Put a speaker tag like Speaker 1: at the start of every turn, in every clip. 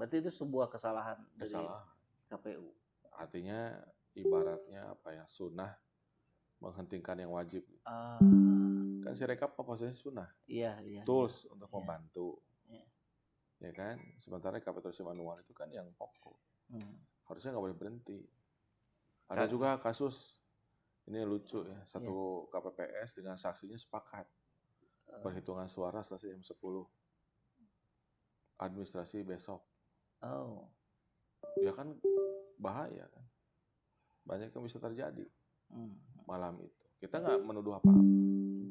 Speaker 1: Berarti itu sebuah kesalahan dari
Speaker 2: Kesalahan.
Speaker 1: KPU.
Speaker 2: Artinya ibaratnya apa ya, sunnah menghentikan yang wajib. Kan Sirekap posisinya sunnah,
Speaker 1: Iya.
Speaker 2: tools untuk
Speaker 1: Iya.
Speaker 2: membantu,
Speaker 1: Iya.
Speaker 2: ya kan. Sementara rekapitulasi manual itu kan yang pokok, harusnya nggak boleh berhenti. Ada juga kasus, ini lucu ya, satu KPPS dengan saksinya sepakat perhitungan suara selesai jam 10, administrasi besok. Ya kan bahaya kan, banyak yang bisa terjadi malam itu. Kita nggak menuduh apa-apa.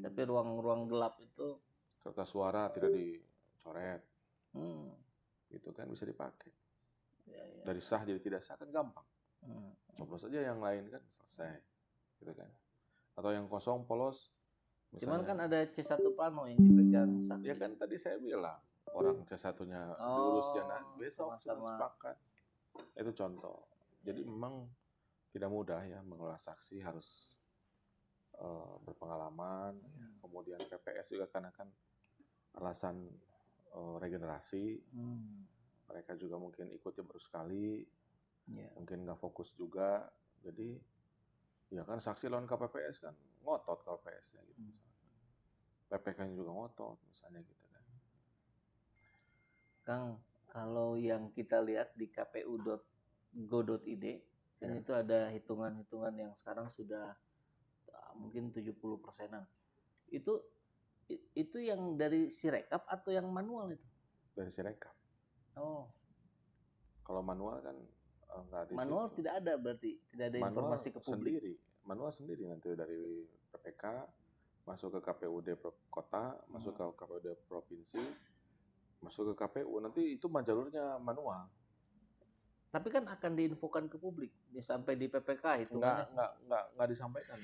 Speaker 1: Tapi ruang-ruang gelap itu,
Speaker 2: kertas suara tidak dicoret, gitu kan bisa dipakai. Dari sah jadi tidak sah kan gampang. Coblos aja yang lain kan selesai, gitu kan. Atau yang kosong polos.
Speaker 1: Cuman kan ada C1 Plano yang dipegang saksi.
Speaker 2: Ya kan tadi saya bilang orang C1-nya diurus jangan besok sepakat. Itu contoh. Jadi memang tidak mudah ya mengelola saksi, harus berpengalaman. Kemudian PPS juga karena kan alasan regenerasi. Mereka juga mungkin ikutnya baru sekali, mungkin nggak fokus juga. Jadi ya kan saksi lawan KPPS kan ngotot KPPS-nya gitu. PPK-nya juga ngotot misalnya gitu kan.
Speaker 1: Kang, kalau yang kita lihat di kpu.go.id kan itu ada hitungan-hitungan yang sekarang sudah mungkin 70%-an. Itu yang dari Sirekap atau yang manual itu?
Speaker 2: Dari Sirekap. Kalau manual kan nggak di
Speaker 1: manual situ. Tidak ada berarti, tidak ada manual informasi ke publik.
Speaker 2: Manual sendiri nanti dari PPK masuk ke KPUD kota, masuk ke KPUD provinsi, masuk ke KPU, nanti itu jalurnya manual.
Speaker 1: Tapi kan akan diinfokan ke publik sampai di PPK hitungannya.
Speaker 2: Nggak disampaikan.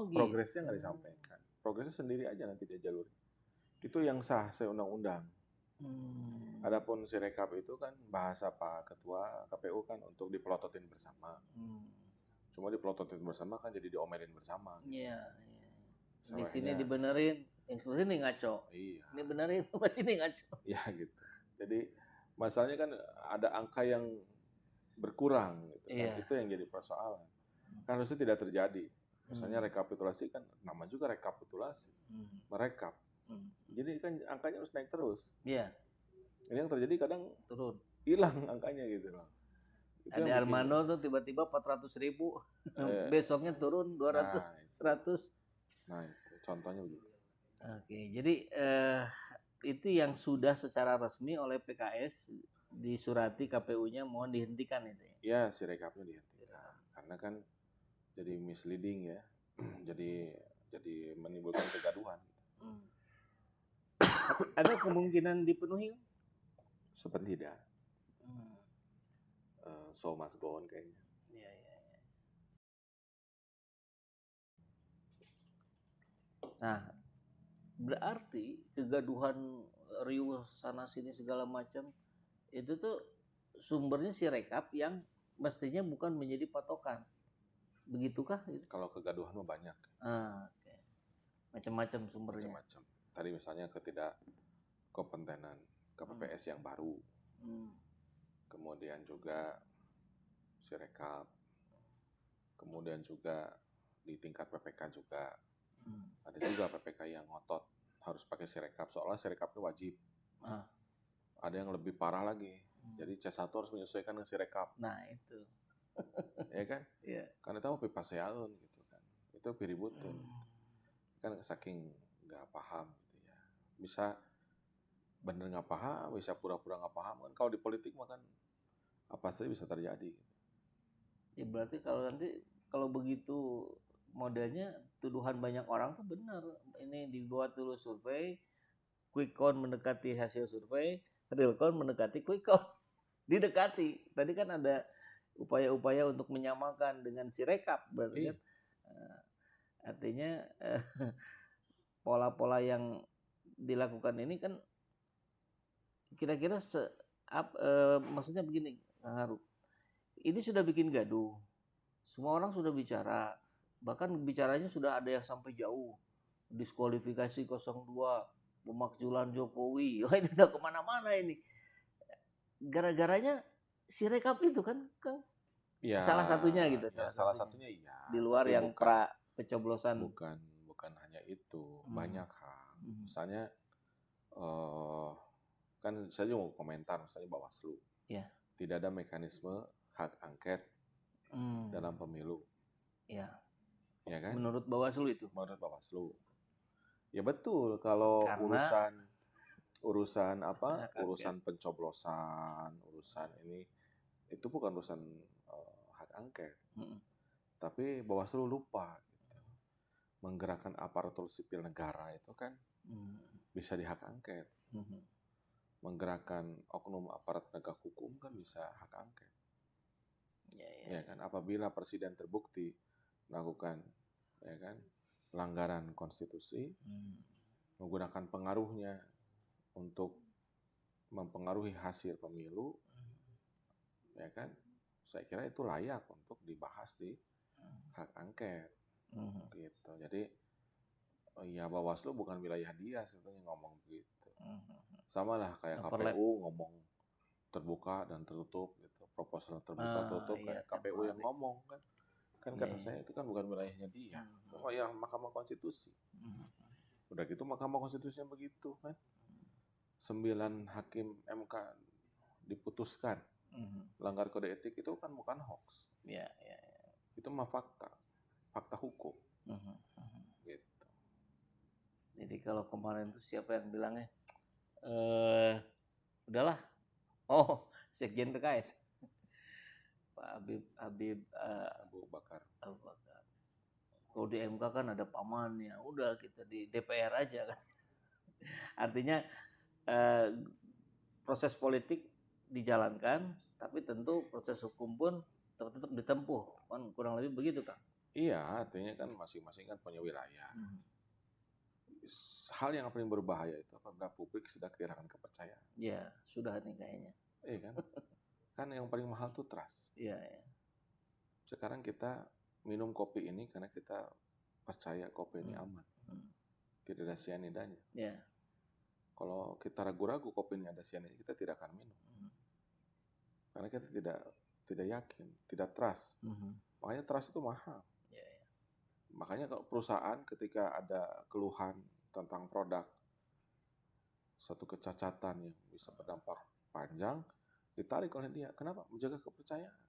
Speaker 2: Progresnya nggak disampaikan. Progresnya sendiri aja nanti dia jalur. Itu yang sah seundang-undang. Adapun Sirekap itu kan bahasa Pak Ketua KPU kan untuk dipelototin bersama. Cuma dipelototin bersama kan jadi diomelin bersama.
Speaker 1: Iya. Di sini dibenerin, yang sini ngaco.
Speaker 2: Iya.
Speaker 1: Ini benerin, sini ngaco.
Speaker 2: Iya gitu. Jadi masalahnya kan ada angka yang berkurang gitu kan. Itu yang jadi persoalan. Kan harusnya tidak terjadi. Misalnya rekapitulasi kan nama juga rekapitulasi. Merekap. Jadi kan angkanya harus naik terus.
Speaker 1: Iya.
Speaker 2: Ini yang terjadi kadang
Speaker 1: turun.
Speaker 2: Hilang angkanya gitu loh.
Speaker 1: Ade Armando tuh tiba-tiba 400.000. Besoknya turun 200, 100.
Speaker 2: Nah itu contohnya begitu.
Speaker 1: Oke, jadi itu yang sudah secara resmi oleh PKS disurati KPU-nya mohon dihentikan itu ya?
Speaker 2: Iya, Sirekapnya dihentikan. Karena kan jadi misleading ya. jadi menimbulkan kegaduhan.
Speaker 1: Ada kemungkinan dipenuhi?
Speaker 2: Seperti tidak. So must go on kayaknya.
Speaker 1: Iya. Nah, berarti kegaduhan riuh sana sini segala macam itu tuh sumbernya Sirekap yang mestinya bukan menjadi patokan. Begitukah?
Speaker 2: Kalau kegaduhan mah banyak.
Speaker 1: Okay. Macam-macam sumbernya.
Speaker 2: Macam-macam. Tadi misalnya ketidakkompetenan KPPS yang baru. Kemudian juga Sirekap. Kemudian juga di tingkat PPK juga. Ada juga PPK yang ngotot harus pakai Sirekap, soalnya Sirekap itu wajib. Ada yang lebih parah lagi. Jadi C1 harus menyesuaikan dengan Sirekap.
Speaker 1: Nah, itu.
Speaker 2: Ya kan?
Speaker 1: Iya.
Speaker 2: Karena tahu pipaseaun gitu kan. Itu piributun. Kan saking nggak paham gitu ya. Bisa bener nggak paham, bisa pura-pura nggak paham kan. Kalau di politik mah kan apa saja bisa terjadi.
Speaker 1: Ya berarti kalau begitu modelnya tuduhan banyak orang tuh benar. Ini dibuat dulu survei, quick count mendekati hasil survei, real count mendekati quick count. Didekati. Tadi kan ada upaya-upaya untuk menyamakan dengan Sirekap berarti kan. Artinya pola-pola yang dilakukan ini kan kira-kira maksudnya begini, Kang Haru. Ini sudah bikin gaduh. Semua orang sudah bicara. Bahkan bicaranya sudah ada yang sampai jauh. Diskualifikasi 02, pemakzulan Jokowi. Wah, ini udah kemana-mana ini. gara-garanya si rekap itu kan, Kang?
Speaker 2: Ya,
Speaker 1: salah satunya gitu.
Speaker 2: Ya, salah satunya iya.
Speaker 1: Di luar yang pencoblosan.
Speaker 2: Bukan hanya itu, banyak hal. Misalnya, kan saya juga mau komentar, misalnya Bawaslu.
Speaker 1: Ya.
Speaker 2: Tidak ada mekanisme hak angket dalam pemilu.
Speaker 1: Ya.
Speaker 2: Ya kan?
Speaker 1: Menurut Bawaslu itu.
Speaker 2: Menurut Bawaslu. Ya betul, kalau urusan apa? Urusan pencoblosan, urusan ini itu bukan urusan hak angket. Tapi Bawaslu lupa gitu. Menggerakkan aparatur sipil negara itu kan bisa dihak angket. Menggerakkan oknum aparat penegak hukum kan bisa hak angket. Ya kan, apabila presiden terbukti melakukan ya kan pelanggaran konstitusi, menggunakan pengaruhnya untuk mempengaruhi hasil pemilu, ya kan, saya kira itu layak untuk dibahas di hak angket, gitu. Jadi ya Bawaslu bukan wilayah dia sebetulnya ngomong begitu. Sama lah kayak KPU ngomong terbuka dan tertutup gitu, proporsional terbuka tertutup kayak KPU yang ngomong kan kata saya itu kan bukan wilayahnya dia. Oh ya Mahkamah Konstitusi. Udah gitu Mahkamah Konstitusi yang begitu kan. 9 hakim MK diputuskan melanggar kode etik itu kan bukan hoax. Itu mah fakta hukum. Gitu.
Speaker 1: Jadi kalau kemarin tuh siapa yang bilangnya udahlah, Sekjen PKS Pak Abu Bakar. Kalau di MK kan ada pamannya, udah kita di DPR aja kan. Artinya proses politik dijalankan, tapi tentu proses hukum pun tetap ditempuh, kan kurang lebih begitu kan?
Speaker 2: Iya, artinya kan masing-masing kan punya wilayah. Hal yang paling berbahaya itu apabila publik sudah kehilangan kepercayaan.
Speaker 1: Iya, sudah nih kayaknya.
Speaker 2: Iya kan? Kan yang paling mahal tuh trust.
Speaker 1: Iya.
Speaker 2: Sekarang kita minum kopi ini karena kita percaya kopi ini aman. Tidak ada cyanidanya.
Speaker 1: Iya.
Speaker 2: Kalau kita ragu-ragu kopi ini ada cyanida, kita tidak akan minum. Karena kita tidak yakin, tidak trust. Makanya trust itu mahal. Makanya kalau perusahaan ketika ada keluhan tentang produk, satu kecacatan yang bisa berdampak panjang, ditarik oleh dia. Kenapa? Menjaga kepercayaan.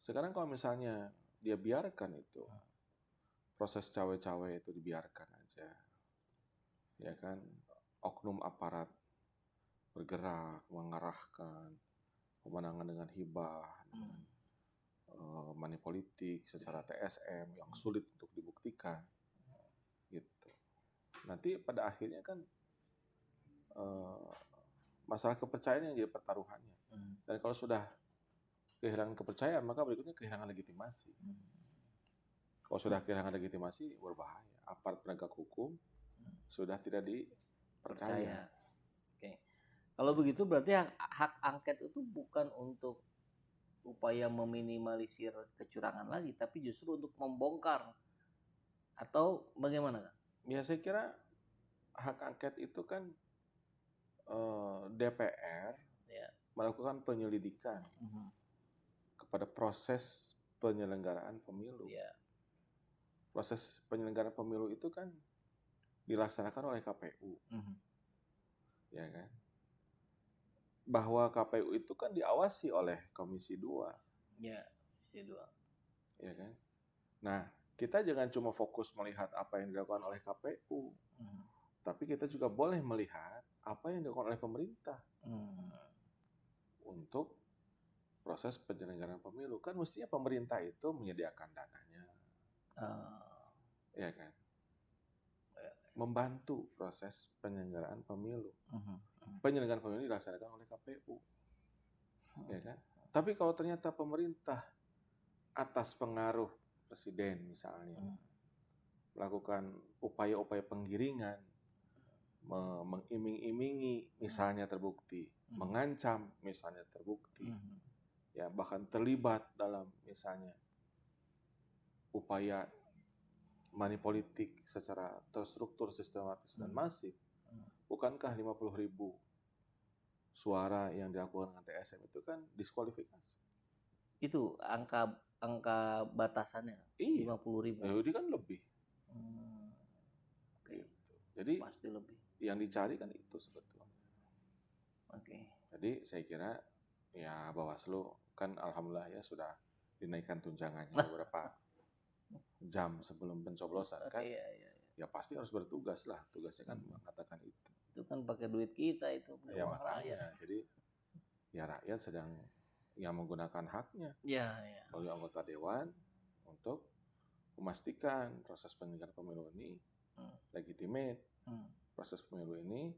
Speaker 2: Sekarang kalau misalnya dia biarkan itu, proses cawe-cawe itu dibiarkan aja, ya kan, oknum aparat bergerak, mengarahkan pemenangan dengan hibah, money politik secara TSM yang sulit untuk dibuktikan, gitu. Nanti pada akhirnya kan masalah kepercayaan yang jadi pertaruhannya. Dan kalau sudah kehilangan kepercayaan, maka berikutnya kehilangan legitimasi. Kalau sudah kehilangan legitimasi, berbahaya. Aparat penegak hukum sudah tidak dipercaya.
Speaker 1: Oke. Kalau begitu berarti hak angket itu bukan untuk upaya meminimalisir kecurangan lagi, tapi justru untuk membongkar. Atau bagaimana, Kak?
Speaker 2: Ya saya kira hak angket itu kan DPR melakukan penyelidikan kepada proses penyelenggaraan pemilu. Proses penyelenggaraan pemilu itu kan dilaksanakan oleh KPU, ya kan? Bahwa KPU itu kan diawasi oleh Komisi 2.
Speaker 1: Ya, Komisi 2.
Speaker 2: Ya kan? Nah, kita jangan cuma fokus melihat apa yang dilakukan oleh KPU, tapi kita juga boleh melihat apa yang dilakukan oleh pemerintah untuk proses penyelenggaraan pemilu. Kan mestinya pemerintah itu menyediakan dananya, ya kan? Membantu proses penyelenggaraan pemilu. Penyelenggaraan pemilu dilaksanakan oleh KPU, ya kan? Tapi kalau ternyata pemerintah atas pengaruh presiden misalnya melakukan upaya-upaya penggiringan, mengiming-imingi misalnya terbukti, mengancam misalnya terbukti, ya bahkan terlibat dalam misalnya upaya money politik secara terstruktur, sistematis dan masif, bukankah 50.000 suara yang dilakukan dengan TSM itu kan diskualifikasi.
Speaker 1: Itu angka batasannya
Speaker 2: Iya.
Speaker 1: 50.000.
Speaker 2: Jadi kan lebih.
Speaker 1: Gitu.
Speaker 2: Jadi
Speaker 1: pasti lebih.
Speaker 2: Yang dicari kan itu sebetulnya.
Speaker 1: Oke.
Speaker 2: Jadi saya kira ya Bawaslu kan alhamdulillah ya sudah dinaikkan tunjangannya beberapa jam sebelum pencoblosan kan.
Speaker 1: Iya.
Speaker 2: Ya pasti harus bertugas lah. Tugasnya kan mengatakan itu.
Speaker 1: Itu kan pakai duit kita itu.
Speaker 2: Ya makanya. Jadi ya rakyat sedang yang menggunakan haknya.
Speaker 1: Iya.
Speaker 2: Oleh anggota dewan untuk memastikan proses penyelenggaraan pemilu ini legitimate. Proses pemilu ini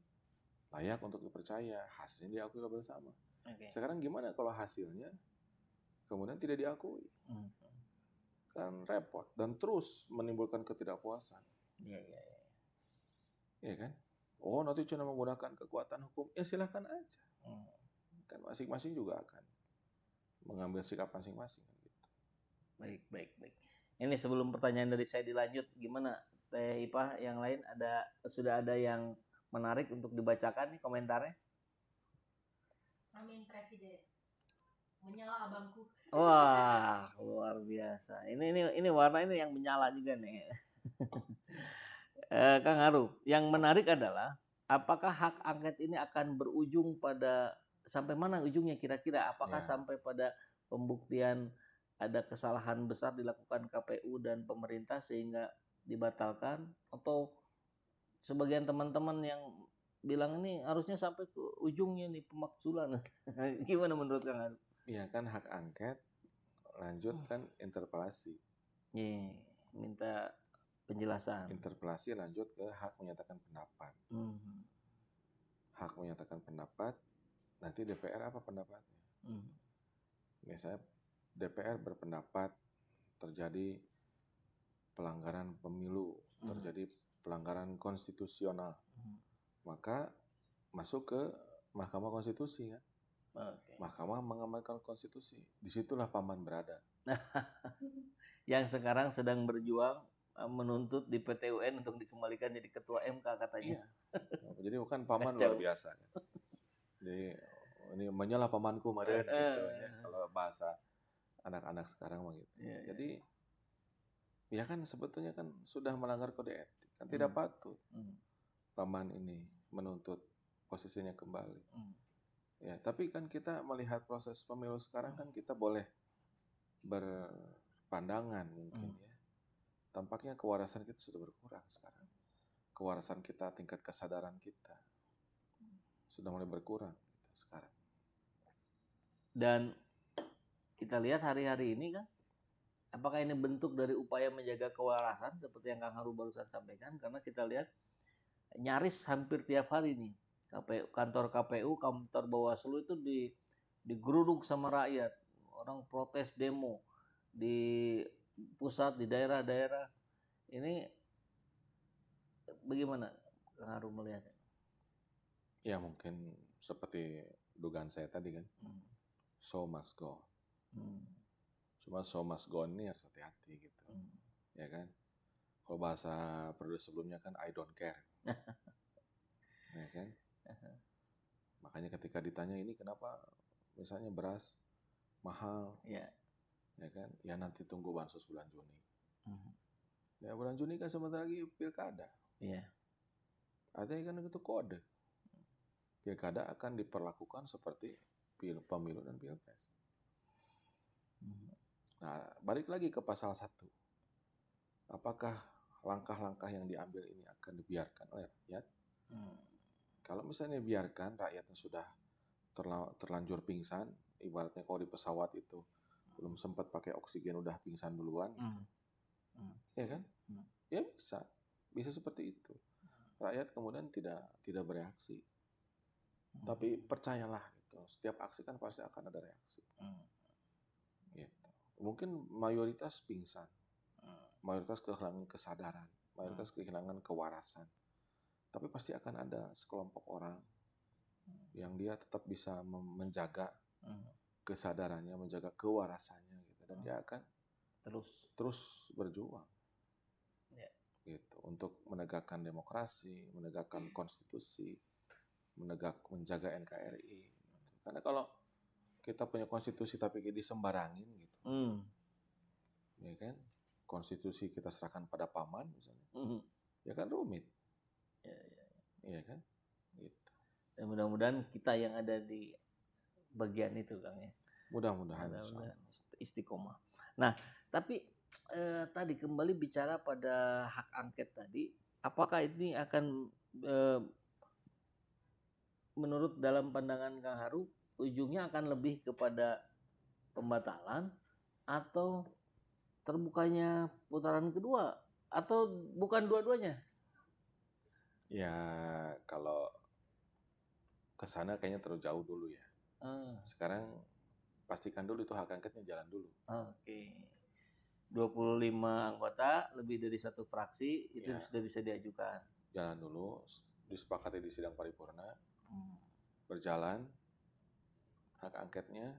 Speaker 2: layak untuk dipercaya, hasilnya diakui bersama. Sekarang gimana kalau hasilnya kemudian tidak diakui? Kan repot dan terus menimbulkan ketidakpuasan. Iya kan? Oh, nanti cuma menggunakan kekuatan hukum, ya silahkan aja. Kan masing-masing juga akan mengambil sikap masing-masing.
Speaker 1: Baik. Ini sebelum pertanyaan dari saya dilanjut, gimana Teh Ipah yang lain sudah ada yang menarik untuk dibacakan nih komentarnya?
Speaker 3: Amin Presiden. Menyala abangku.
Speaker 1: Wah, luar biasa. Ini warna ini yang menyala juga nih. Kang Haru, yang menarik adalah apakah hak angket ini akan berujung pada sampai mana ujungnya kira-kira? Apakah sampai pada pembuktian ada kesalahan besar dilakukan KPU dan pemerintah sehingga dibatalkan, atau sebagian teman-teman yang bilang ini harusnya sampai ke ujungnya nih pemakzulan. Gimana menurut Kang Haru?
Speaker 2: Iya kan hak angket lanjut kan interpelasi.
Speaker 1: Minta penjelasan.
Speaker 2: Interpelasi lanjut ke hak menyatakan pendapat. Hak menyatakan pendapat, nanti DPR apa pendapatnya? Misalnya DPR berpendapat terjadi pelanggaran pemilu, terjadi pelanggaran konstitusional, maka masuk ke Mahkamah Konstitusi ya. Mahkamah mengamalkan konstitusi. Disitulah paman berada.
Speaker 1: Yang sekarang sedang berjuang menuntut di PT UN untuk dikembalikan jadi ketua MK katanya.
Speaker 2: Jadi bukan paman luar biasa. Jadi ini menyalah pamanku maden gitu ya. Kalau bahasa anak-anak sekarang begitu. Jadi ya kan sebetulnya kan sudah melanggar kode etik. Kan tidak patut paman ini menuntut posisinya kembali. Ya, tapi kan kita melihat proses pemilu sekarang kan kita boleh berpandangan mungkin ya. Tampaknya kewarasan kita sudah berkurang sekarang. Kewarasan kita, tingkat kesadaran kita sudah mulai berkurang sekarang.
Speaker 1: Dan kita lihat hari-hari ini kan, apakah ini bentuk dari upaya menjaga kewarasan seperti yang Kang Haru barusan sampaikan? Karena kita lihat nyaris hampir tiap hari nih kantor KPU, kantor Bawaslu itu digeruduk sama rakyat. Orang protes demo di pusat, di daerah-daerah. Ini bagaimana Kang Haru melihatnya?
Speaker 2: Ya mungkin seperti dugaan saya tadi kan. Show must go. Cuma show must go ini harus hati-hati gitu. Ya kan? Kalau bahasa periode sebelumnya kan I don't care. Ya kan? Makanya ketika ditanya ini kenapa misalnya beras mahal, ya kan? Ya nanti tunggu bansos bulan Juni. Ya bulan Juni kan sebentar lagi pilkada. Artinya kan itu kode. Pilkada akan diperlakukan seperti pemilu dan pilpres. Nah, balik lagi ke pasal 1. Apakah langkah-langkah yang diambil ini akan dibiarkan oleh rakyat? Kalau misalnya biarkan rakyat yang sudah terlanjur pingsan, ibaratnya kalau di pesawat itu belum sempat pakai oksigen udah pingsan duluan, ya kan? Ya bisa seperti itu. Rakyat kemudian tidak bereaksi. Tapi percayalah, gitu. Setiap aksi kan pasti akan ada reaksi. Gitu. Mungkin mayoritas pingsan, mayoritas kehilangan kesadaran, mayoritas kehilangan kewarasan. Tapi pasti akan ada sekelompok orang yang dia tetap bisa menjaga kesadarannya, menjaga kewarasannya, gitu. Dan dia akan terus berjuang, gitu, untuk menegakkan demokrasi, menegakkan konstitusi, menjaga NKRI. Karena kalau kita punya konstitusi tapi disembarangin gitu, ya kan? Konstitusi kita serahkan pada paman misalnya, ya kan rumit, ya kan? Gitu.
Speaker 1: Dan mudah-mudahan kita yang ada di bagian itu, Kang, ya.
Speaker 2: Mudah-mudahan
Speaker 1: istiqomah. Nah, tapi tadi kembali bicara pada hak angket tadi, apakah ini akan menurut dalam pandangan Kang Haru ujungnya akan lebih kepada pembatalan atau terbukanya putaran kedua atau bukan dua-duanya?
Speaker 2: Ya kalau ke sana kayaknya terlalu jauh dulu ya. Sekarang pastikan dulu itu hak angketnya jalan dulu.
Speaker 1: Oke. 25 anggota lebih dari satu fraksi itu sudah bisa diajukan.
Speaker 2: Jalan dulu, disepakati di sidang paripurna, berjalan hak angketnya,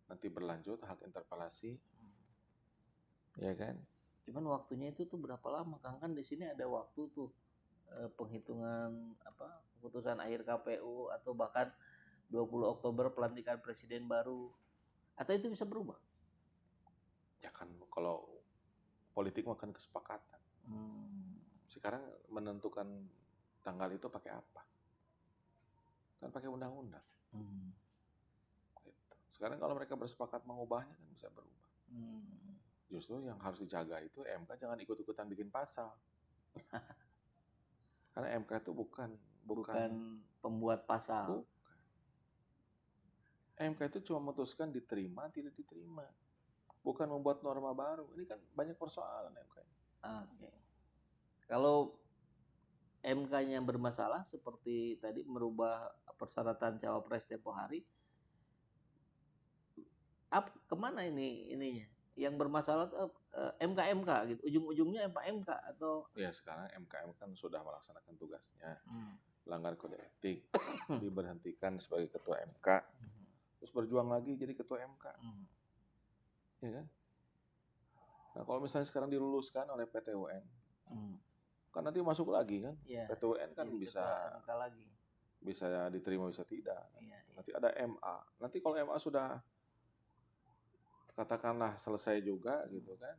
Speaker 2: nanti berlanjut hak interpelasi, ya kan?
Speaker 1: Cuman waktunya itu tuh berapa lama, Kang? Kan di sini ada waktu tuh penghitungan keputusan akhir KPU atau bahkan 20 Oktober pelantikan presiden baru, atau itu bisa berubah?
Speaker 2: Ya kan kalau politik makan kesepakatan. Sekarang menentukan tanggal itu pakai apa? Kan pakai undang-undang. Gitu. Sekarang kalau mereka bersepakat mengubahnya kan bisa berubah. Justru yang harus dijaga itu MK jangan ikut-ikutan bikin pasal. Karena MK itu bukan
Speaker 1: pembuat pasal.
Speaker 2: Bukan. MK itu cuma memutuskan diterima tidak diterima. Bukan membuat norma baru. Ini kan banyak persoalan MK.
Speaker 1: Oke. Kalau MK-nya bermasalah seperti tadi merubah persyaratan cawapres tempo hari, kemana ininya? Yang bermasalah MK gitu, ujung-ujungnya MK atau?
Speaker 2: Ya sekarang MK kan sudah melaksanakan tugasnya, langgar kode etik, diberhentikan sebagai ketua MK, terus berjuang lagi jadi ketua MK, ya kan? Nah kalau misalnya sekarang diluluskan oleh PT UN, kan nanti masuk lagi kan, PT UN kan bisa diterima bisa tidak, nanti ada MA, nanti kalau MA sudah katakanlah selesai juga gitu kan,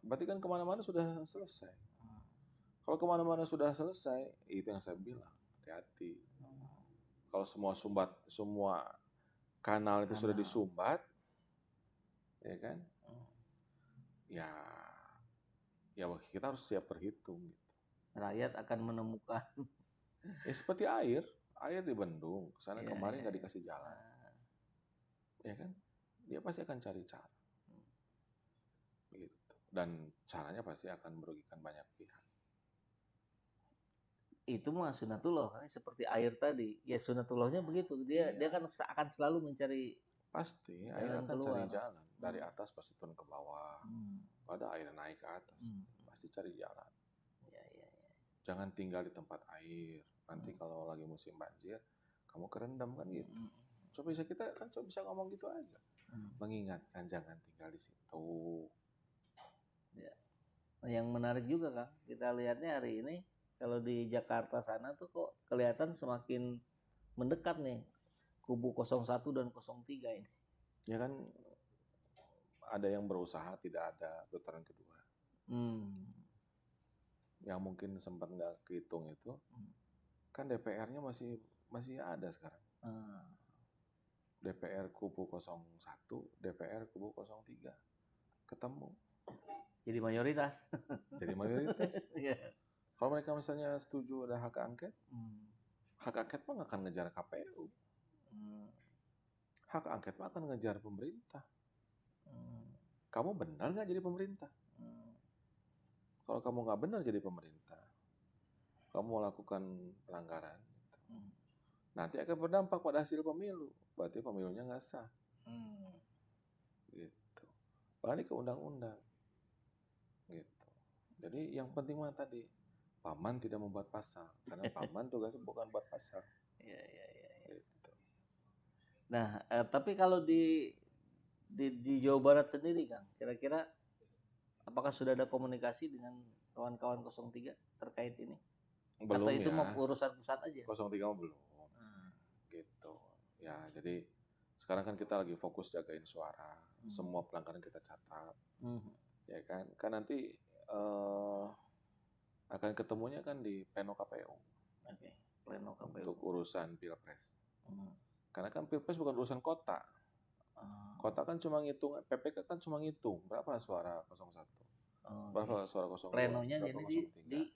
Speaker 2: berarti kan kemana-mana sudah selesai. Kalau kemana-mana sudah selesai, itu yang saya bilang, hati-hati. Kalau semua kanal itu sudah disumbat, ya kan, ya kita harus siap berhitung. Gitu.
Speaker 1: Rakyat akan menemukan.
Speaker 2: Ya seperti air dibendung, kesana kemarin nggak dikasih jalan, ya kan. Dia pasti akan cari cara, gitu. Dan caranya pasti akan merugikan banyak pihak.
Speaker 1: Itu mah sunatullah, seperti air tadi. Ya sunatullahnya begitu. Dia kan akan selalu mencari.
Speaker 2: Pasti air akan keluar. Cari jalan dari atas pasti turun ke bawah. Pada air naik ke atas, pasti cari jalan. Jangan tinggal di tempat air. Nanti kalau lagi musim banjir, kamu kerendam kan gitu. Coba kita kan bisa ngomong gitu aja. Mengingatkan jangan tinggal di situ.
Speaker 1: Ya. Yang menarik juga Kang, kita lihatnya hari ini kalau di Jakarta sana tuh kok kelihatan semakin mendekat nih kubu 01 dan 03 ini.
Speaker 2: Ya kan ada yang berusaha tidak ada putaran kedua. Yang mungkin sempat nggak kehitung itu, kan DPR-nya masih ada sekarang. DPR kubu 01, DPR kubu 03 ketemu.
Speaker 1: Jadi mayoritas.
Speaker 2: Kalau mereka misalnya setuju ada hak angket, hak angket mah nggak akan ngejar KPU. Hak angket mah akan ngejar pemerintah. Kamu benar nggak jadi pemerintah? Kalau kamu nggak benar jadi pemerintah, kamu melakukan pelanggaran, nanti akan berdampak pada hasil pemilu. Berarti pemilunya nggak sah. Gitu. Balik ke undang-undang. Gitu. Jadi yang penting mah tadi, paman tidak membuat pasal. Karena paman tugasnya bukan buat pasal. Gitu.
Speaker 1: Nah, tapi kalau di Jawa Barat sendiri Kang, kira-kira apakah sudah ada komunikasi dengan kawan-kawan 03 terkait ini?
Speaker 2: Belum.
Speaker 1: Atau itu
Speaker 2: ya.
Speaker 1: mau urusan pusat aja?
Speaker 2: 03 mah belum. gitu. Ya, jadi sekarang kan kita lagi fokus jagain suara, semua pelanggaran kita catat, ya kan? Kan nanti akan ketemunya kan di pleno KPU.
Speaker 1: Pleno KPU.
Speaker 2: Untuk urusan pilpres. Karena kan pilpres bukan urusan kota. Kota kan cuma ngitung, PPK kan cuma ngitung berapa suara 01, berapa suara 02,
Speaker 1: plenonya
Speaker 2: berapa
Speaker 1: jadi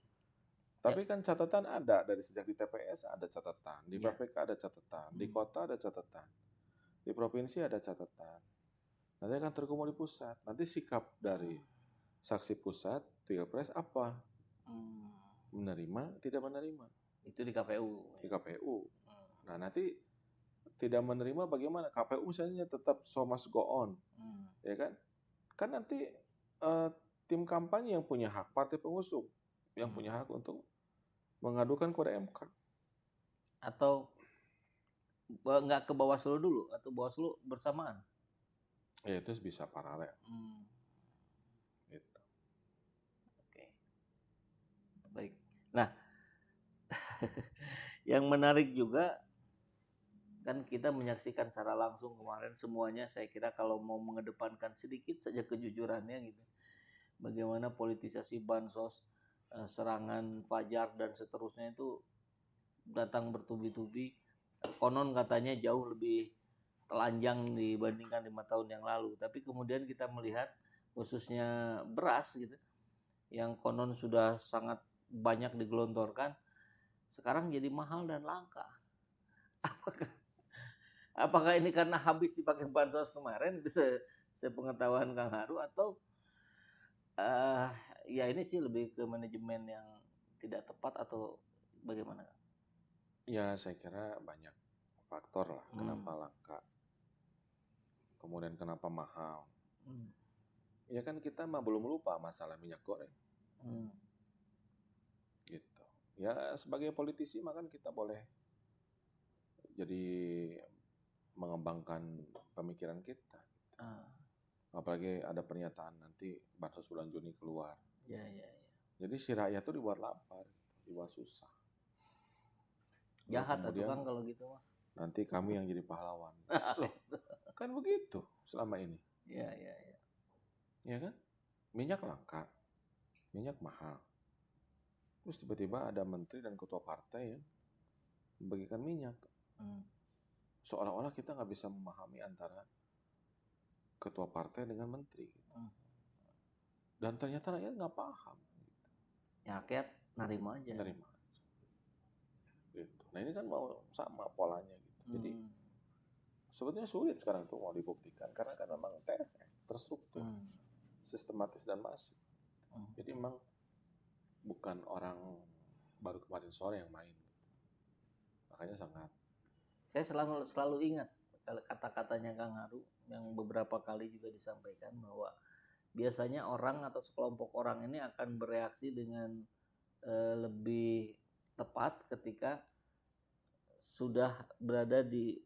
Speaker 2: 03. Tapi kan catatan ada dari sejak di TPS ada catatan, di PPK ada catatan, di kota ada catatan, di provinsi ada catatan. Nanti akan terkumpul di pusat. Nanti sikap dari saksi pusat pilpres apa? Menerima, tidak menerima.
Speaker 1: Itu di KPU.
Speaker 2: Di KPU. Nah nanti tidak menerima bagaimana? KPU misalnya tetap so must go on, ya kan? Kan nanti tim kampanye yang punya hak, partai pengusung yang punya hak untuk mengadukan kepada MK.
Speaker 1: Atau nggak ke Bawaslu dulu atau Bawaslu bersamaan?
Speaker 2: Ya itu bisa paralel. Gitu.
Speaker 1: Oke. Baik. Nah, yang menarik juga kan kita menyaksikan secara langsung kemarin semuanya, saya kira kalau mau mengedepankan sedikit saja kejujurannya gitu. Bagaimana politisasi bansos, serangan Fajar dan seterusnya itu datang bertubi-tubi. Konon katanya jauh lebih telanjang dibandingkan 5 tahun yang lalu. Tapi kemudian kita melihat khususnya beras gitu, yang konon sudah sangat banyak digelontorkan, sekarang jadi mahal dan langka. Apakah ini karena habis dipakai bansos kemarin, itu sepengetahuan Kang Haru, atau ya ini sih lebih ke manajemen yang tidak tepat atau bagaimana?
Speaker 2: Ya saya kira banyak faktor lah kenapa langka, kemudian kenapa mahal. Ya kan kita mah belum lupa masalah minyak goreng. Gitu. Ya sebagai politisi mah kan kita boleh jadi mengembangkan pemikiran kita. Apalagi ada pernyataan nanti bansos bulan Juni keluar.
Speaker 1: Ya.
Speaker 2: Jadi si rakyat tuh dibuat lapar, dibuat susah.
Speaker 1: Jahat atau kan kalau gitu mah.
Speaker 2: Nanti kami yang jadi pahlawan. Loh, kan begitu selama ini.
Speaker 1: Ya.
Speaker 2: Ya kan? Minyak langka, minyak mahal. Terus tiba-tiba ada menteri dan ketua partai yang membagikan minyak. Seolah-olah kita nggak bisa memahami antara ketua partai dengan menteri. Dan ternyata rakyat nggak paham.
Speaker 1: Ya rakyat nerima aja.
Speaker 2: Gitu. Nah ini kan mau sama polanya gitu. Jadi sebetulnya sulit sekarang tuh mau dibuktikan karena kan memang TSN terstruktur, sistematis dan masif. Jadi memang bukan orang baru kemarin sore yang main. Makanya sangat.
Speaker 1: Saya selalu ingat kata-katanya Kang Haru yang beberapa kali juga disampaikan bahwa biasanya orang atau sekelompok orang ini akan bereaksi dengan lebih tepat ketika sudah berada di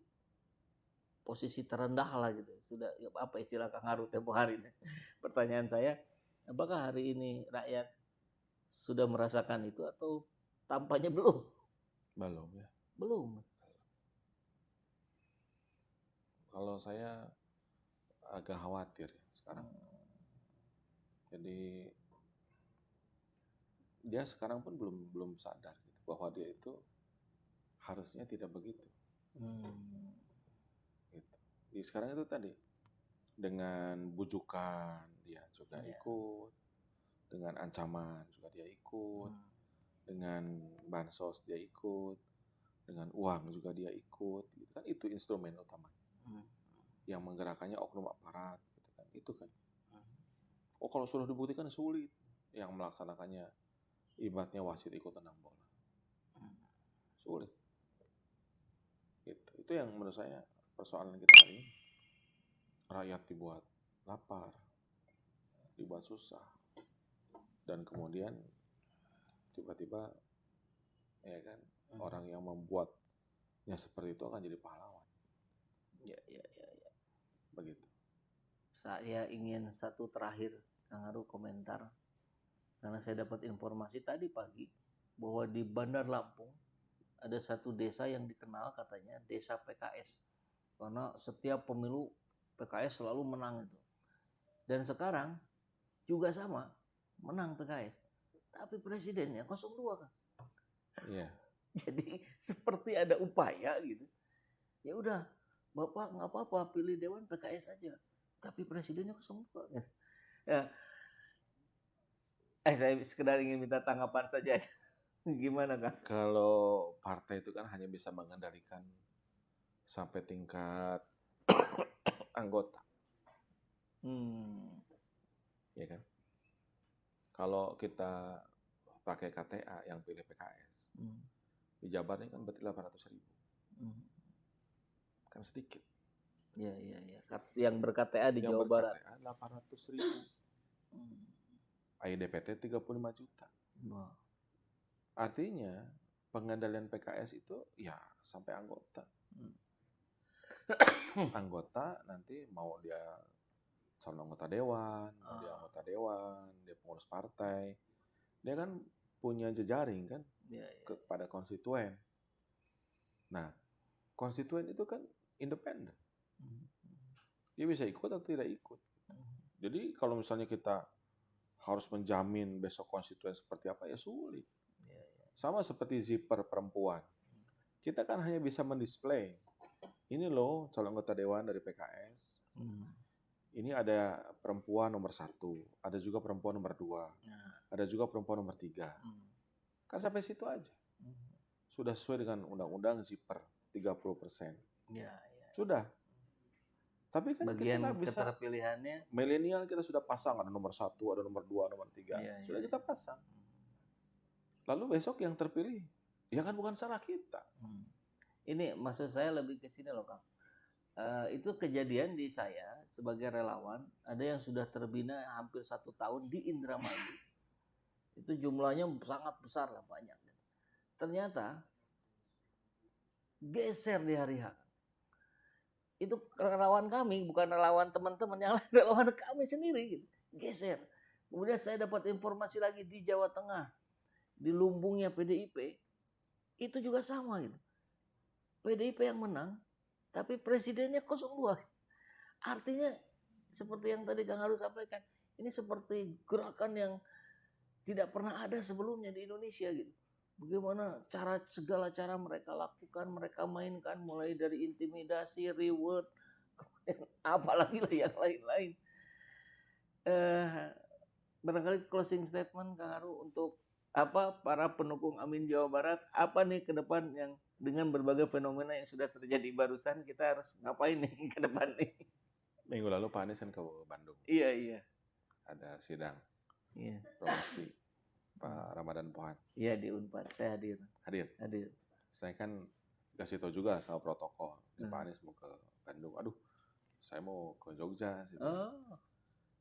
Speaker 1: posisi terendah lah gitu. Sudah apa istilah Kang Haru tempo hari ini. Pertanyaan saya, apakah hari ini rakyat sudah merasakan itu atau tampaknya belum?
Speaker 2: Belum ya.
Speaker 1: Belum.
Speaker 2: Kalau saya agak khawatir ya sekarang. Jadi dia sekarang pun belum sadar gitu, bahwa dia itu harusnya tidak begitu. Gitu. Jadi sekarang itu tadi dengan bujukan dia juga ikut, dengan ancaman juga dia ikut, dengan bansos dia ikut, dengan uang juga dia ikut. Gitu kan itu instrumen utamanya. Yang menggerakkannya oknum aparat gitu kan. Itu kan. Oh kalau sudah dibuktikan sulit. Yang melaksanakannya ibaratnya wasit ikut tendang bola. Sulit. Gitu. Itu yang menurut saya persoalan kita hari ini. Rakyat dibuat lapar, dibuat susah, dan kemudian tiba-tiba ya kan orang yang membuatnya seperti itu akan jadi pahlawan.
Speaker 1: Ya.
Speaker 2: Begitu.
Speaker 1: Saya ingin satu terakhir Kang Haru komentar, karena saya dapat informasi tadi pagi bahwa di Bandar Lampung ada satu desa yang dikenal katanya desa PKS. Karena setiap pemilu PKS selalu menang itu. Dan sekarang juga sama, menang PKS. Tapi presidennya 02 kan.
Speaker 2: Iya.
Speaker 1: Jadi seperti ada upaya gitu. Ya udah, Bapak nggak apa-apa pilih dewan PKS aja. Tapi presidennya 02 gitu. Ya. Saya sekedar ingin minta tanggapan saja. Gimana Kang?
Speaker 2: Kalau partai itu kan hanya bisa mengendalikan sampai tingkat anggota. Ya kan? Kalau kita pakai KTA yang pilih PKS, di Jabar ini kan berarti 800.000. Kan sedikit.
Speaker 1: Iya. Yang ber-KTA di Jawa Barat.
Speaker 2: Yang ber-KTA 800.000. AIDPT 35 juta.
Speaker 1: Wow.
Speaker 2: Artinya pengendalian PKS itu ya sampai anggota. Anggota nanti mau dia calon anggota dewan, mau dia anggota dewan, dia pengurus partai, dia kan punya jejaring kan kepada konstituen. Nah, konstituen itu kan independen. Dia bisa ikut atau tidak ikut. Jadi kalau misalnya kita harus menjamin besok konstituen seperti apa ya sulit. Sama seperti zipper perempuan. Kita kan hanya bisa mendisplay. Ini loh calon anggota dewan dari PKS. Ini ada perempuan nomor 1, ada juga perempuan nomor 2, ada juga perempuan nomor 3. Kan sampai situ aja. Sudah sesuai dengan undang-undang zipper 30%. Sudah. Tapi kan
Speaker 1: bagian
Speaker 2: kita bisa
Speaker 1: keterpilihannya
Speaker 2: milenial kita sudah pasang ada nomor 1, ada nomor 2, nomor 3. Sudah kita pasang. Lalu besok yang terpilih, ya kan bukan salah kita.
Speaker 1: Ini maksud saya lebih ke sini loh Kang. Itu kejadian di saya sebagai relawan, ada yang sudah terbina hampir 1 tahun di Indramayu. Itu jumlahnya sangat besar lah, banyak. Ternyata geser di hari H. Itu relawan kami, bukan relawan teman-teman yang lain, relawan kami sendiri. Gitu. Geser. Kemudian saya dapat informasi lagi di Jawa Tengah. Di lumbungnya PDIP, itu juga sama gitu. PDIP yang menang, tapi presidennya 02. Artinya seperti yang tadi Kang Haru sampaikan, ini seperti gerakan yang tidak pernah ada sebelumnya di Indonesia gitu. Bagaimana segala cara mereka lakukan, mereka mainkan mulai dari intimidasi, reward, apalagi lah yang lain-lain. Barangkali closing statement Kang Haru untuk para pendukung Amin Jawa Barat, apa nih ke depan yang dengan berbagai fenomena yang sudah terjadi barusan, kita harus ngapain nih ke depan nih?
Speaker 2: Minggu lalu Pak Anies kan ke Bandung.
Speaker 1: Iya.
Speaker 2: Ada sidang. Promosi Pak Ramadan Pohan.
Speaker 1: Iya di Unpad, saya hadir.
Speaker 2: Saya kan kasih tahu juga sama protokol. Pak Anies mau ke Bandung. Aduh, saya mau ke Jogja.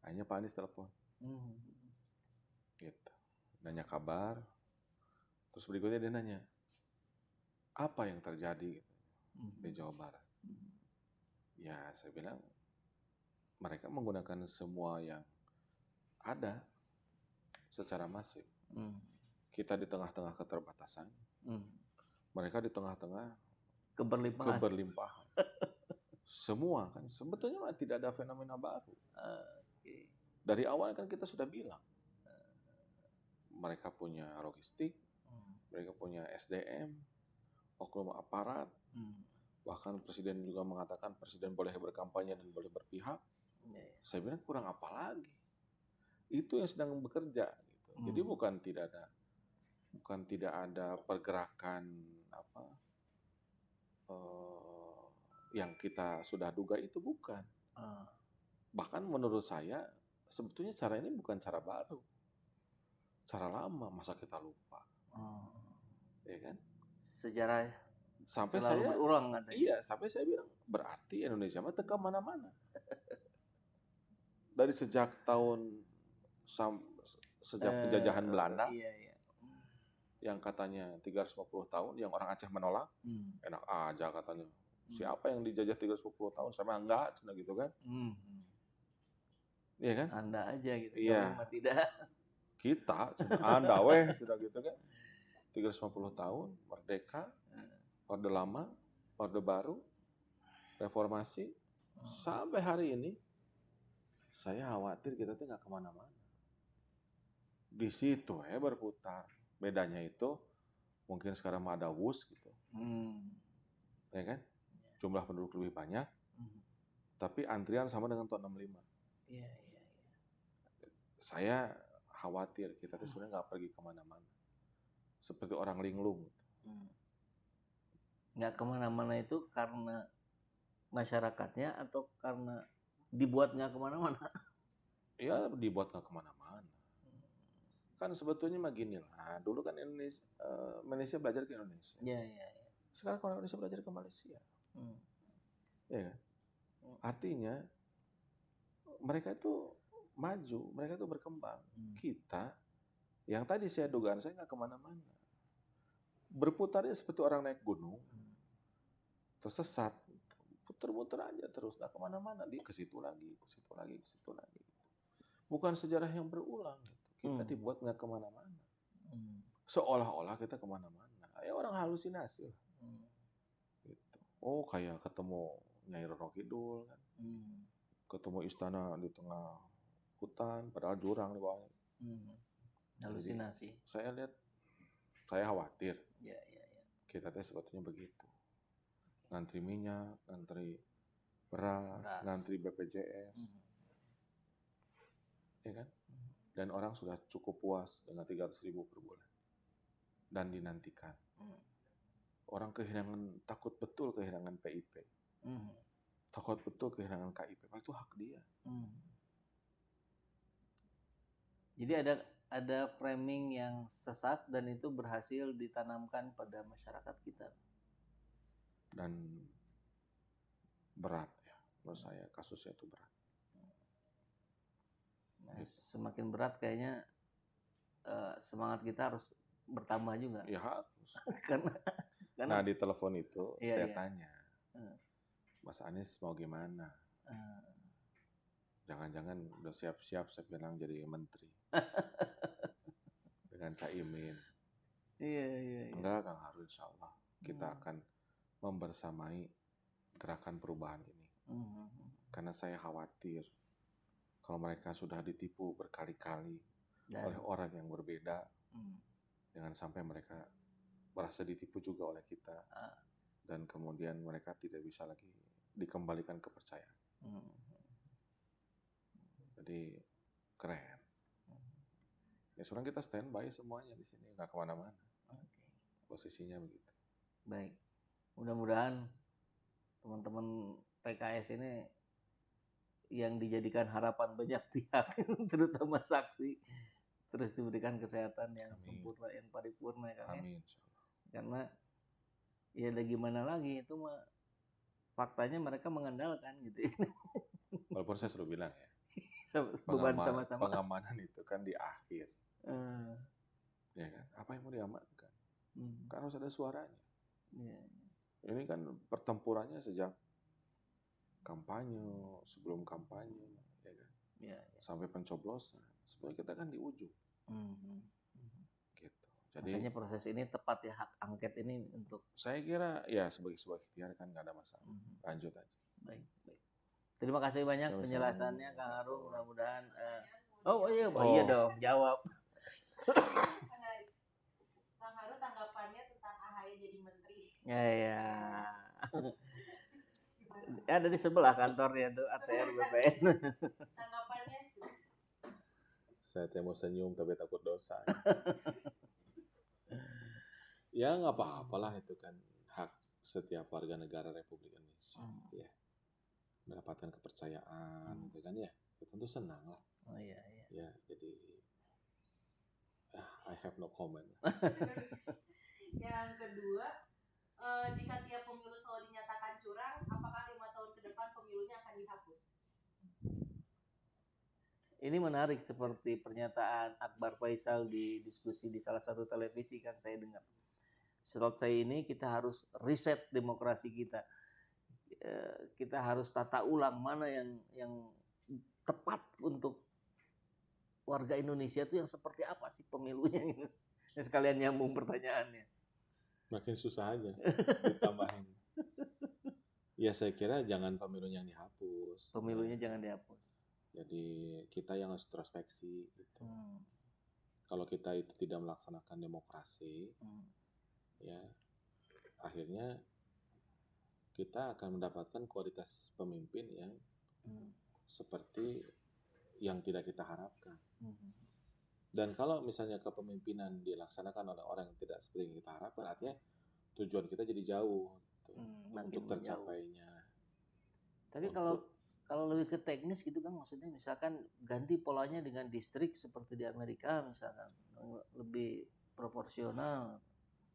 Speaker 2: Akhirnya Pak Anies telepon. Gitu. Nanya kabar. Terus berikutnya dia nanya, apa yang terjadi di Jawa Barat? Ya, saya bilang mereka menggunakan semua yang ada secara masif. Kita di tengah-tengah keterbatasan, mereka di tengah-tengah keberlimpahan. Semua kan sebetulnya tidak ada fenomena baru. Dari awal kan kita sudah bilang, mereka punya logistik, mereka punya SDM, oknum aparat, bahkan presiden juga mengatakan presiden boleh berkampanye dan boleh berpihak. Saya bilang kurang apa lagi? Itu yang sedang bekerja. Gitu. Jadi bukan tidak ada pergerakan yang kita sudah duga itu bukan. Bahkan menurut saya sebetulnya cara ini bukan cara baru. Cara lama, masa kita lupa. Ya kan?
Speaker 1: Sejarah
Speaker 2: sampai
Speaker 1: selalu
Speaker 2: saya
Speaker 1: berulang katanya.
Speaker 2: Iya, sampai saya bilang berarti Indonesia mah teka mana-mana. Dari sejak penjajahan Belanda. Yang katanya 350 tahun, yang orang Aceh menolak. Enak aja katanya. Siapa yang dijajah 350 tahun sama enggak, gitu kan? Iya kan?
Speaker 1: Anda aja gitu.
Speaker 2: Iya.
Speaker 1: Tidak.
Speaker 2: Kita, Anda sudah gitu kan. 350 tahun merdeka, Orde Lama, Orde Baru, Reformasi, sampai hari ini saya khawatir kita tuh nggak kemana-mana. Di situ berputar. Bedanya itu mungkin sekarang ada WUS gitu, ya kan? Jumlah penduduk lebih banyak, tapi antrian sama dengan tahun 65.
Speaker 1: Iya.
Speaker 2: Saya khawatir kita tuh sebenarnya nggak pergi kemana-mana, seperti orang linglung.
Speaker 1: Nggak kemana-mana itu karena masyarakatnya atau karena dibuat nggak kemana-mana?
Speaker 2: Ya dibuat nggak kemana-mana. Kan sebetulnya mah gini lah, dulu kan Malaysia belajar ke Indonesia.
Speaker 1: Iya.
Speaker 2: Sekarang orang Indonesia belajar ke Malaysia. Ya kan? Artinya mereka itu maju, mereka itu berkembang. Kita, yang tadi saya dugaan, saya nggak kemana-mana. Berputarnya seperti orang naik gunung, tersesat, puter-puter aja terus, nggak kemana-mana. Dia ke situ lagi, ke situ lagi, ke situ lagi. Bukan sejarah yang berulang. Kita dibuat nggak kemana-mana. Seolah-olah kita kemana-mana. Ya orang halusinasi lah. Gitu. Oh kayak ketemu Nyai Roro Kidul kan. Ketemu istana di tengah hutan, padahal jurang di bawahnya.
Speaker 1: Halusinasi.
Speaker 2: Jadi, saya lihat, saya khawatir.
Speaker 1: Ya.
Speaker 2: Kita teh sebetulnya begitu. Ngantri minyak, ngantri beras, ngantri BPJS. Ya kan? Dan orang sudah cukup puas dengan 300.000 per bulan. Dan dinantikan. Orang takut betul kehilangan PIP. Takut betul kehilangan KIP. Itu hak dia.
Speaker 1: Jadi ada framing yang sesat dan itu berhasil ditanamkan pada masyarakat kita.
Speaker 2: Dan berat ya. Menurut saya kasusnya itu berat.
Speaker 1: Nah, semakin berat kayaknya semangat kita harus bertambah juga.
Speaker 2: Ya harus.
Speaker 1: karena
Speaker 2: Nah di telepon itu saya tanya, Mas Anies mau gimana? Jangan-jangan udah siap-siap saya bilang jadi menteri. Dengan Caimin.
Speaker 1: Iya.
Speaker 2: Enggak, Kang Harun, insya Allah kita akan membersamai gerakan perubahan ini. Karena saya khawatir kalau mereka sudah ditipu berkali-kali oleh orang yang berbeda, jangan sampai mereka merasa ditipu juga oleh kita, dan kemudian mereka tidak bisa lagi dikembalikan kepercayaan. Jadi keren. Ya sekarang kita standby semuanya di sini, nggak kemana-mana. Posisinya begitu.
Speaker 1: Baik. Mudah-mudahan teman-teman PKS ini yang dijadikan harapan banyak pihak, terutama saksi, terus diberikan kesehatan yang sempurna, yang paripurna kan.
Speaker 2: Amin.
Speaker 1: Karena ya ada gimana lagi, itu mah faktanya mereka mengandalkan gitu.
Speaker 2: Walaupun saya selalu bilang ya,
Speaker 1: beban sama-sama.
Speaker 2: Pengamanan itu kan di akhir. Ya kan? Apa yang mau diamankan? Kan harus ada suaranya. Ini kan pertempurannya sejak kampanye, sebelum kampanye, ya kan? Sampai pencoblosan. Sebenarnya kita kan di ujung. Gitu. Jadi
Speaker 1: makanya proses ini tepat ya, hak angket ini untuk.
Speaker 2: Saya kira ya sebagai sebuah ikhtiar kan nggak ada masalah. Lanjut aja.
Speaker 1: Baik. Terima kasih banyak penjelasannya Kang Harun. Mudah-mudahan. Iya dong, jawab.
Speaker 3: Kang Harun tanggapannya tentang AHY jadi menteri.
Speaker 1: Ya. Ada di sebelah kantornya tuh, ATR BPN.
Speaker 3: Tanggapannya?
Speaker 2: Saya mau senyum tapi takut dosa. Ya nggak apa-apalah, itu kan hak setiap warga negara Republik Indonesia. Ya. Mendapatkan kepercayaan, gitu kan ya. Ya tentu senang lah.
Speaker 1: Oh iya.
Speaker 2: Ya, jadi I have no comment.
Speaker 3: Yang kedua, jika tiap pemilu selalu dinyatakan curang, apakah 5 tahun ke depan pemilunya akan dihapus?
Speaker 1: Ini menarik, seperti pernyataan Akbar Faisal di diskusi di salah satu televisi kan saya dengar. Selesai ini kita harus riset demokrasi kita. Kita harus tata ulang mana yang tepat untuk warga Indonesia itu yang seperti apa sih pemilunya. Sekalian nyambung pertanyaannya.
Speaker 2: Makin susah aja ditambahin. Ya saya kira jangan pemilunya yang dihapus.
Speaker 1: Pemilunya jangan dihapus.
Speaker 2: Jadi kita yang harus introspeksi gitu. Kalau kita itu tidak melaksanakan demokrasi, ya akhirnya kita akan mendapatkan kualitas pemimpin yang seperti yang tidak kita harapkan. Dan kalau misalnya kepemimpinan dilaksanakan oleh orang yang tidak seperti yang kita harapkan, artinya tujuan kita jadi jauh gitu, untuk tercapainya.
Speaker 1: Tapi kalau lebih ke teknis gitu kan, maksudnya misalkan ganti polanya dengan distrik seperti di Amerika misalkan, lebih proporsional.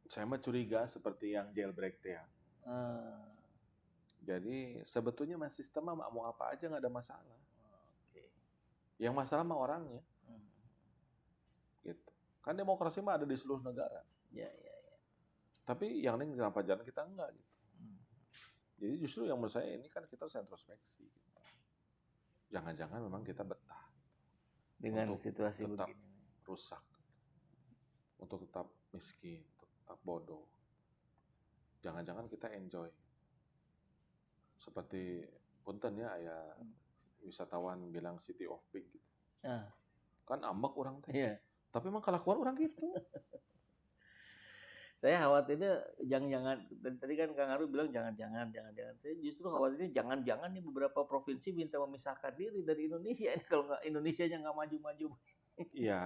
Speaker 2: Saya mah curiga seperti yang jailbreak ya. Jadi sebetulnya sistem mah mau apa aja nggak ada masalah. Yang masalah mah orangnya. Gitu. Kan demokrasi mah ada di seluruh negara.
Speaker 1: Ya.
Speaker 2: Tapi yang ini kenapa jalan kita enggak gitu. Jadi justru yang menurut saya ini kan kita harus introspeksi. Gitu. Jangan-jangan memang kita betah
Speaker 1: dengan
Speaker 2: untuk
Speaker 1: situasi
Speaker 2: tetap
Speaker 1: begini.
Speaker 2: Rusak. Untuk tetap miskin, untuk tetap bodoh. Jangan-jangan kita enjoy. Seperti punten ya, wisatawan bilang City of Pig gitu. Kan ambek orang teh.
Speaker 1: Iya.
Speaker 2: Tapi emang kelakuan orang gitu.
Speaker 1: Saya khawatirnya jangan-jangan, tadi kan Kang Aru bilang jangan-jangan. Saya justru khawatirnya jangan-jangan nih beberapa provinsi minta memisahkan diri dari Indonesia ini kalau nggak Indonesianya nggak maju-maju.
Speaker 2: Iya,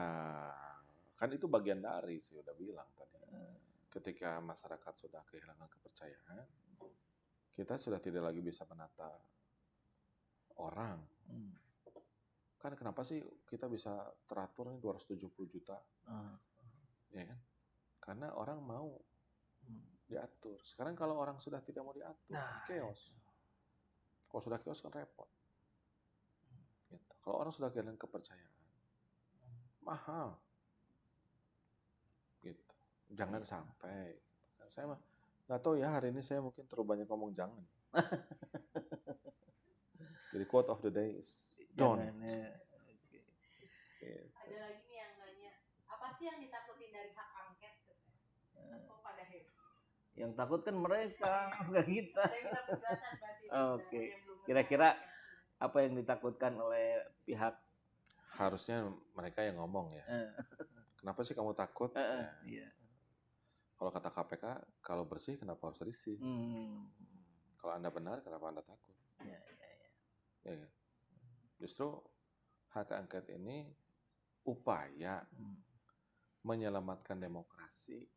Speaker 2: kan itu bagian dari sih udah bilang tadi. Ketika masyarakat sudah kehilangan kepercayaan, kita sudah tidak lagi bisa menata orang. Kan kenapa sih kita bisa teratur nih 270 juta? Ya kan? Karena orang mau diatur. Sekarang kalau orang sudah tidak mau diatur, chaos. Kalau sudah chaos kan repot. Gitu. Kalau orang sudah kehilangan kepercayaan, mahal. Gitu. Jangan sampai. Saya mah nggak tahu ya, hari ini saya mungkin terlalu banyak ngomong jangan. Jadi quote of the day is don't.
Speaker 3: Ada lagi nih yang nanya, apa sih yang ditakutin dari hak angket? Oh, pada
Speaker 1: yang takut kan mereka, nggak kita.
Speaker 3: Oke.
Speaker 1: Kira-kira apa yang ditakutkan oleh pihak?
Speaker 2: Harusnya mereka yang ngomong ya. Kenapa sih kamu takut?
Speaker 1: Iya.
Speaker 2: Kalau kata KPK, kalau bersih kenapa harus risih? Kalau Anda benar, kenapa Anda takut? Ya. Justru hak angket ini upaya menyelamatkan demokrasi,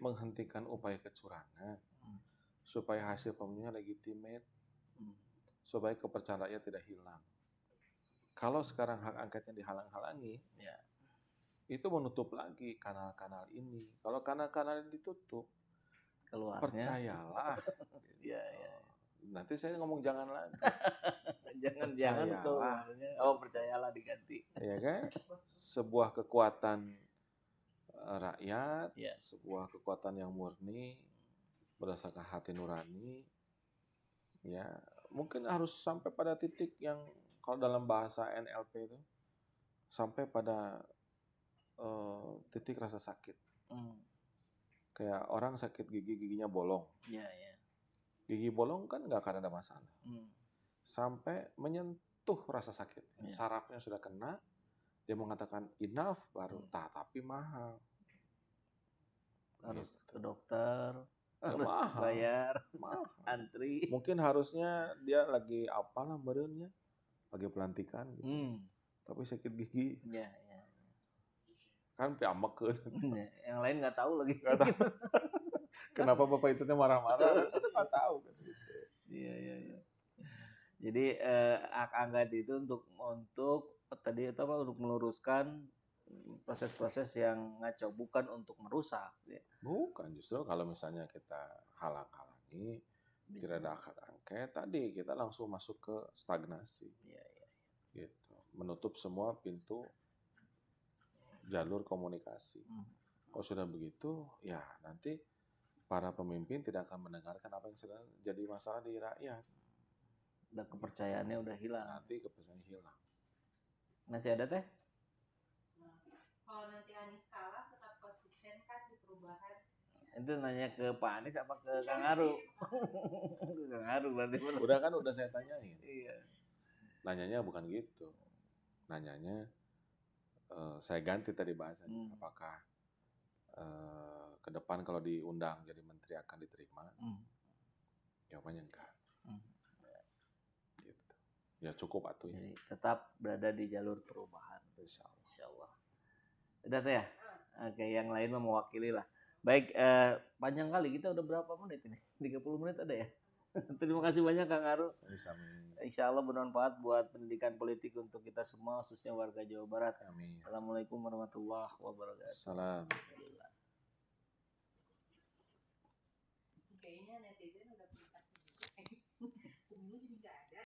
Speaker 2: menghentikan upaya kecurangan, supaya hasil pemilunya legitimate, supaya kepercayaan rakyat tidak hilang. Kalau sekarang hak angketnya dihalang-halangi, itu menutup lagi kanal-kanal ini. Kalau kanal-kanal ini ditutup, keluarnya, percayalah.
Speaker 1: Gitu.
Speaker 2: Nanti saya ngomong jangan lagi.
Speaker 1: Jangan keluarnya. Oh, percayalah diganti.
Speaker 2: Ya kan? Sebuah kekuatan rakyat, sebuah kekuatan yang murni berdasarkan hati nurani, ya mungkin harus sampai pada titik yang kalau dalam bahasa NLP itu sampai pada titik rasa sakit. Kayak orang sakit giginya bolong. Gigi bolong kan nggak akan ada masalah. Sampai menyentuh rasa sakit. Sarafnya sudah kena, dia mengatakan enough baru, tapi mahal.
Speaker 1: Harus ke dokter,
Speaker 2: mahal.
Speaker 1: Bayar,
Speaker 2: mahal.
Speaker 1: Antri.
Speaker 2: Mungkin harusnya dia lagi apalah merenya, lagi pelantikan gitu. Tapi sakit gigi. Kan piambek.
Speaker 1: Yang lain nggak tahu lagi.
Speaker 2: Nggak tahu. Kenapa bapak itu marah-marah? Itu nggak tahu.
Speaker 1: Iya. Jadi hak angket itu untuk tadi itu apa, untuk meluruskan proses-proses yang ngaco, bukan untuk merusak.
Speaker 2: Bukan, justru kalau misalnya kita halang-halangi, tidak ada hak angket, tadi kita langsung masuk ke stagnasi. Gitu. Menutup semua pintu jalur komunikasi. Kalau sudah begitu, ya nanti para pemimpin tidak akan mendengarkan apa yang sedang jadi masalah di rakyat.
Speaker 1: Dan kepercayaannya udah hilang.
Speaker 2: Nanti kepercayaan hilang.
Speaker 1: Masih ada teh?
Speaker 3: Kalau nanti Anies kalah, tetap konsisten kan di perubahan?
Speaker 1: Itu nanya ke Pak Anies apa ke Kang Aru? Ke Kang Aru berarti.
Speaker 2: Udah saya tanyain.
Speaker 1: Iya.
Speaker 2: Nanyanya bukan gitu. Nanyanya saya ganti tadi bahasanya. Apakah ke depan kalau diundang jadi menteri akan diterima? Jawabannya enggak. Gitu. Ya cukup atuh.
Speaker 1: Jadi tetap berada di jalur perubahan. Insyaallah. Udah tuh ya? Oke, yang lain mewakili lah. Baik, panjang kali kita udah berapa menit ini? 30 menit ada ya? Terima kasih banyak Kang Aru. Insya Allah bermanfaat buat pendidikan politik untuk kita semua, khususnya warga Jawa Barat.
Speaker 2: Amin.
Speaker 1: Assalamualaikum warahmatullahi wabarakatuh.
Speaker 2: Salam.